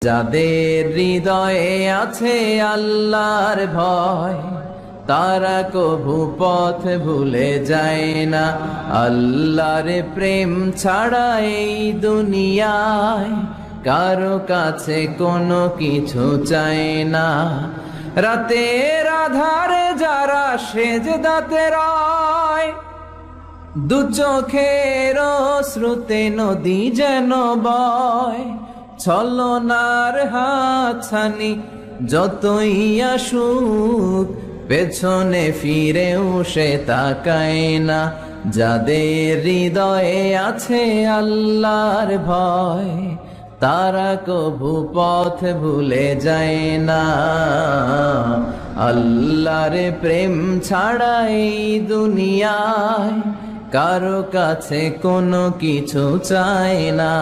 যাদের হৃদয়ে আছে আল্লাহর ভয়, তারা কভু পথ ভুলে যায় না। আল্লাহর প্রেম ছাড়া এই দুনিয়ায় কারো কাছে কোনো কিছু চায় না। রাতের আধারে যারা সেজদাতে রয়, দু চোখের শ্রুতে নদী যেন বয়। ছলনার হাতছানি যতই আসুক, পেছনে ফিরেও সে তাকায় না। যাদের হৃদয়ে আছে আল্লাহর ভয়, তারা কভু পথ ভুলে যায় না। আল্লাহর প্রেম ছাড়া এই দুনিয়ায় কারো কাছে কোনো কিছু চায় না।